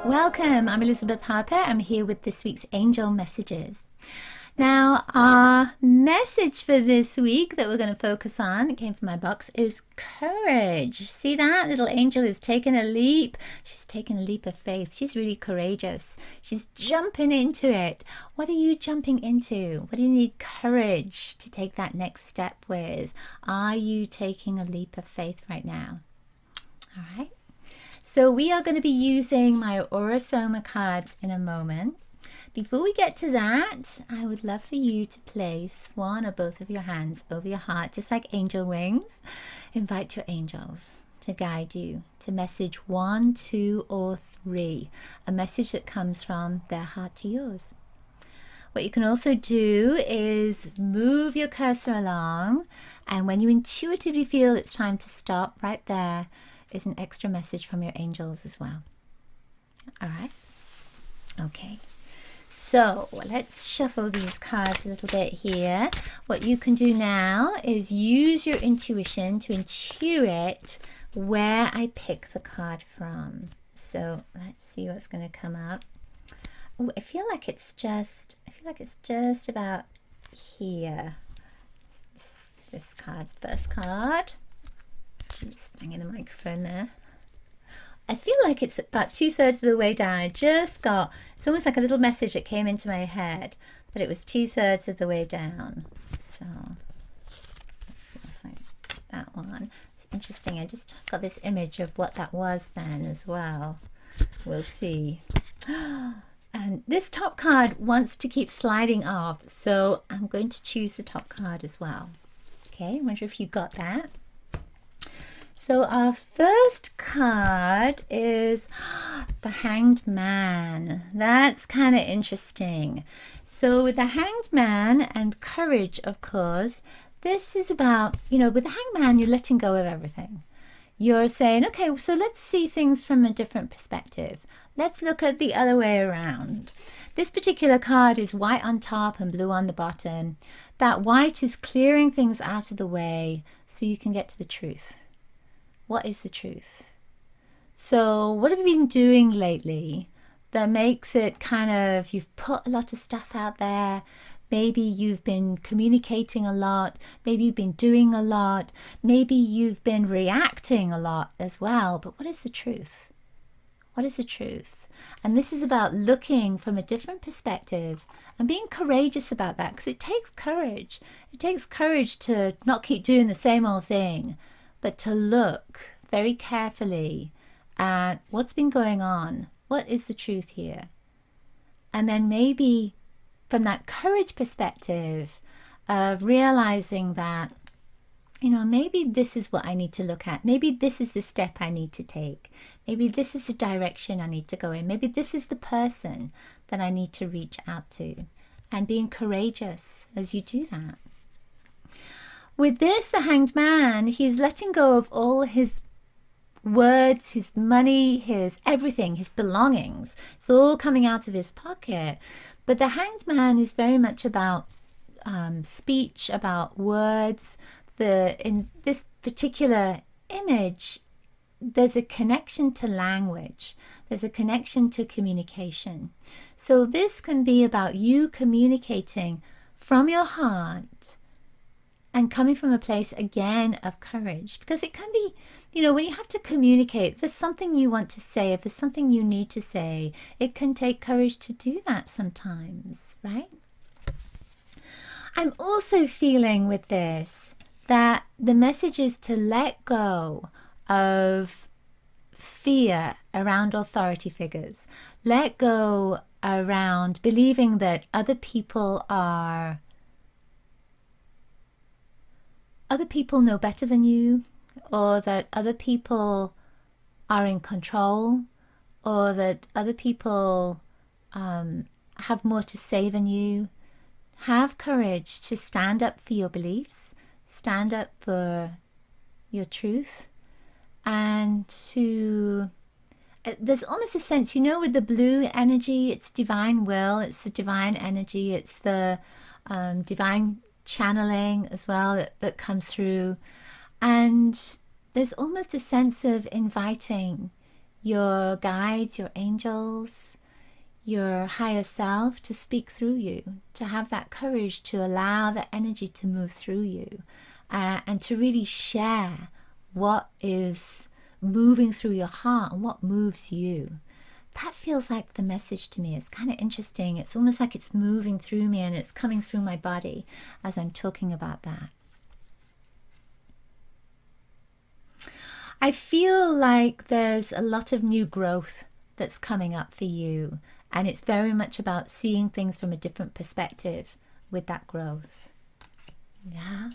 Welcome, I'm Elizabeth Harper. I'm here with this week's Angel Messages. Now, our message for this week that we're going to focus on, it came from my box, is courage. See that? Little angel is taking a leap. She's taking a leap of faith. She's really courageous. She's jumping into it. What are you jumping into? What do you need courage to take that next step with? Are you taking a leap of faith right now? All right. So we are going to be using my Aura Soma cards in a moment. Before we get to that, I would love for you to place one or both of your hands over your heart, just like angel wings. Invite your angels to guide you to message 1, 2, or 3, a message that comes from their heart to yours. What you can also do is move your cursor along, and when you intuitively feel it's time to stop, right there is an extra message from your angels as well. All right? Okay. So let's shuffle these cards a little bit here. What you can do now is use your intuition to intuit where I pick the card from. So let's see what's going to come up. Oh, I feel like it's just about here. This card's first card. I'm just banging the microphone there. I feel like it's about 2/3 of the way down. It's almost like a little message that came into my head, but it was 2/3 of the way down. So it feels like that one. It's interesting. I just got this image of what that was then as well. We'll see. And this top card wants to keep sliding off, so I'm going to choose the top card as well. Okay, I wonder if you got that. So our first card is the Hanged Man. That's kind of interesting. So with the Hanged Man and courage, of course, this is about, with the Hanged Man, you're letting go of everything. You're saying, okay, so let's see things from a different perspective. Let's look at the other way around. This particular card is white on top and blue on the bottom. That white is clearing things out of the way so you can get to the truth. What is the truth? So what have you been doing lately that makes it you've put a lot of stuff out there? Maybe you've been communicating a lot. Maybe you've been doing a lot. Maybe you've been reacting a lot as well. But what is the truth? What is the truth? And this is about looking from a different perspective and being courageous about that, because it takes courage. It takes courage to not keep doing the same old thing, but to look very carefully at what's been going on. What is the truth here? And then maybe from that courage perspective of realizing that, maybe this is what I need to look at. Maybe this is the step I need to take. Maybe this is the direction I need to go in. Maybe this is the person that I need to reach out to. And being courageous as you do that. With this, the Hanged Man, he's letting go of all his words, his money, his everything, his belongings. It's all coming out of his pocket. But the Hanged Man is very much about speech, about words. In this particular image, there's a connection to language. There's a connection to communication. So this can be about you communicating from your heart and coming from a place, again, of courage. Because it can be, when you have to communicate, if there's something you want to say, if there's something you need to say, it can take courage to do that sometimes, right? I'm also feeling with this that the message is to let go of fear around authority figures. Let go around believing that other people know better than you, or that other people are in control, or that other people have more to say than you. Have courage to stand up for your beliefs, stand up for your truth, and there's almost a sense, with the blue energy, it's divine will, it's the divine energy, it's the divine channeling as well that comes through. And there's almost a sense of inviting your guides, your angels, your higher self to speak through you, to have that courage to allow the energy to move through you, and to really share what is moving through your heart and what moves you. That feels like the message to me. It's kind of interesting. It's almost like it's moving through me and it's coming through my body as I'm talking about that. I feel like there's a lot of new growth that's coming up for you, and it's very much about seeing things from a different perspective with that growth. Yeah.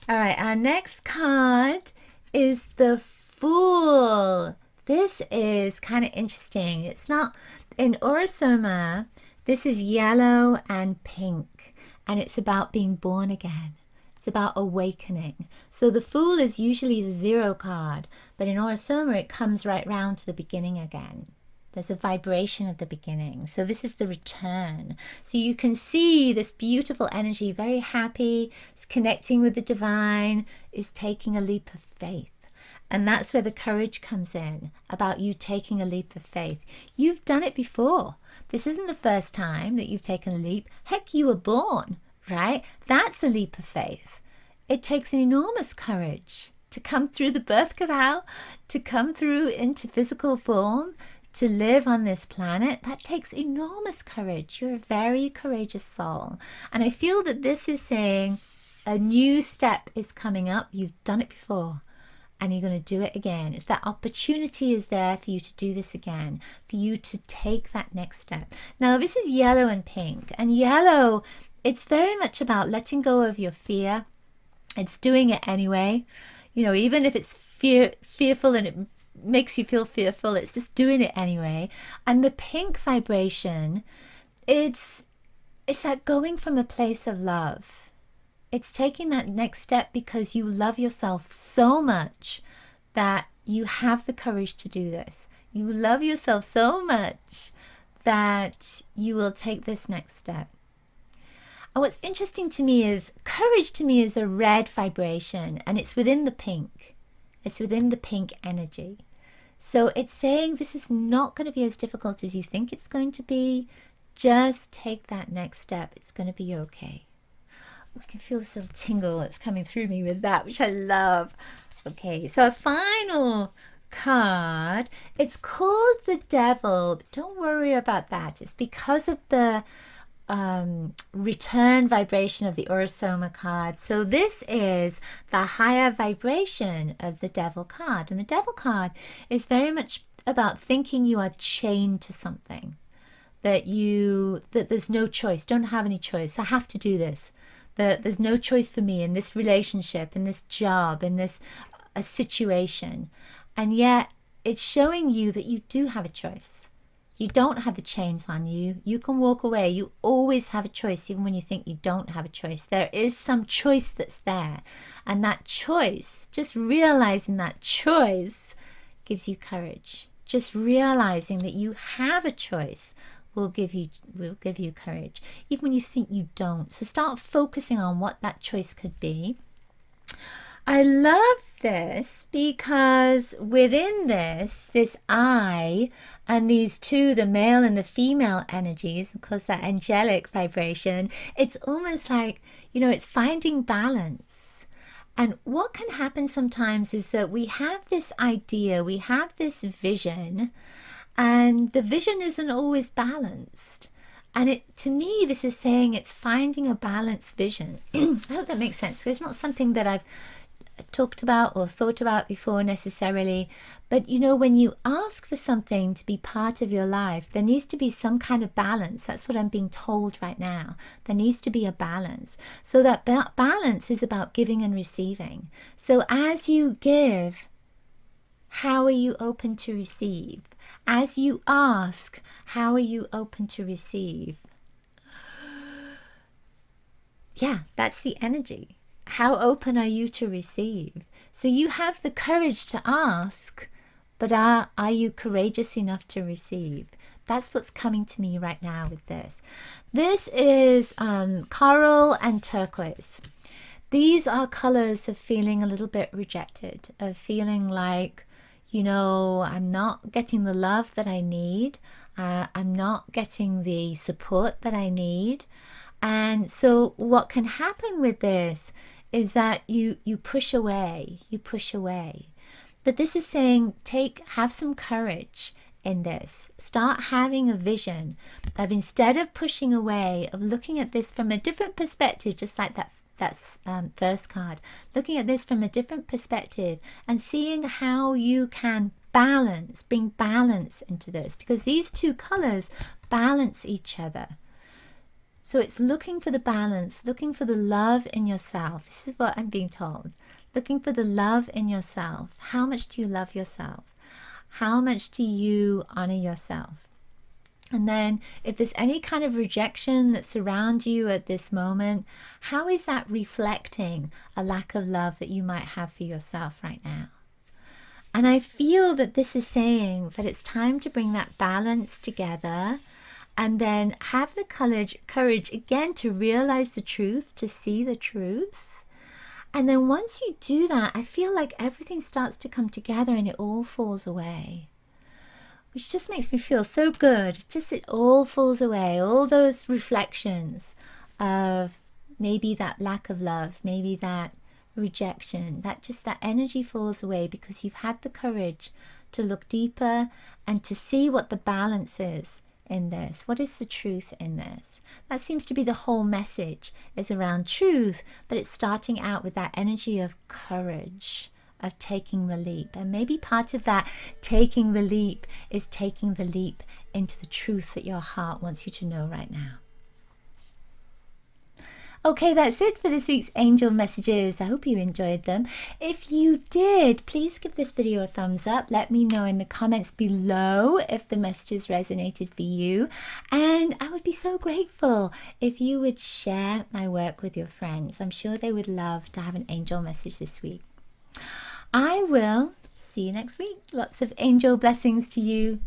All right, our next card is the Fool. This is kind of interesting. It's not in Orosoma. This is yellow and pink, and it's about being born again. It's about awakening. So the Fool is usually the 0 card, but in Orosoma it comes right round to the beginning again. There's a vibration of the beginning. So this is the return. So you can see this beautiful energy, very happy, is connecting with the divine, is taking a leap of faith. And that's where the courage comes in, about you taking a leap of faith. You've done it before. This isn't the first time that you've taken a leap. Heck, you were born, right? That's a leap of faith. It takes an enormous courage to come through the birth canal, to come through into physical form, to live on this planet. That takes enormous courage. You're a very courageous soul. And I feel that this is saying a new step is coming up. You've done it before, and you're going to do it again. It's that opportunity is there for you to do this again, for you to take that next step. Now, this is yellow and pink. And yellow, it's very much about letting go of your fear. It's doing it anyway. You know, even if it's fearful and it makes you feel fearful, it's just doing it anyway. And the pink vibration, it's like going from a place of love. It's taking that next step because you love yourself so much that you have the courage to do this. You love yourself so much that you will take this next step. And what's interesting to me is courage to me is a red vibration, and it's within the pink. It's within the pink energy. So it's saying this is not going to be as difficult as you think it's going to be. Just take that next step. It's going to be okay. I can feel this little tingle that's coming through me with that, which I love. Okay, so a final card. It's called the Devil. But don't worry about that. It's because of the return vibration of the Orosoma card. So this is the higher vibration of the Devil card. And the Devil card is very much about thinking you are chained to something. That there's no choice. Don't have any choice. I have to do this. That there's no choice for me in this relationship, in this job, in this a situation. And yet it's showing you that you do have a choice. You don't have the chains on you. You can walk away. You always have a choice, even when you think you don't have a choice. There is some choice that's there. And that choice, just realizing that choice gives you courage. Just realizing that you have a choice will give you courage, even when you think you don't. So start focusing on what that choice could be. I love this because within this I and these two, the male and the female energies, of course, that angelic vibration, it's almost like, it's finding balance. And what can happen sometimes is that we have this idea, we have this vision, and the vision isn't always balanced. And to me, this is saying it's finding a balanced vision. I hope that makes sense. It's not something that I've talked about or thought about before necessarily, but when you ask for something to be part of your life, there needs to be some kind of balance. That's what I'm being told right now. There needs to be a balance. So that balance is about giving and receiving. So as you give, how are you open to receive? As you ask, how are you open to receive? Yeah, that's the energy. How open are you to receive? So you have the courage to ask, but are you courageous enough to receive? That's what's coming to me right now with this. This is coral and turquoise. These are colors of feeling a little bit rejected, of feeling like, You know, I'm not getting the love that I need. I'm not getting the support that I need. And so what can happen with this is that you push away, you push away. But this is saying, have some courage in this. Start having a vision of, instead of pushing away, of looking at this from a different perspective, just like that's first card, looking at this from a different perspective and seeing how you can bring balance into this, because these two colors balance each other. So it's looking for the balance, looking for the love in yourself. This is what I'm being told. Looking for the love in yourself. How much do you love yourself? How much do you honor yourself? And then if there's any kind of rejection that surrounds you at this moment, how is that reflecting a lack of love that you might have for yourself right now? And I feel that this is saying that it's time to bring that balance together, and then have the courage again to realize the truth, to see the truth. And then once you do that, I feel like everything starts to come together and it all falls away, which just makes me feel so good. Just it all falls away. All those reflections of maybe that lack of love, maybe that rejection, that energy falls away because you've had the courage to look deeper and to see what the balance is in this. What is the truth in this? That seems to be the whole message, is around truth, but it's starting out with that energy of courage, of taking the leap. And maybe part of that taking the leap is taking the leap into the truth that your heart wants you to know right now. Okay, that's it for this week's angel messages. I hope you enjoyed them. If you did, please give this video a thumbs up. Let me know in the comments below if the messages resonated for you. And I would be so grateful if you would share my work with your friends. I'm sure they would love to have an angel message this week. I will see you next week. Lots of angel blessings to you.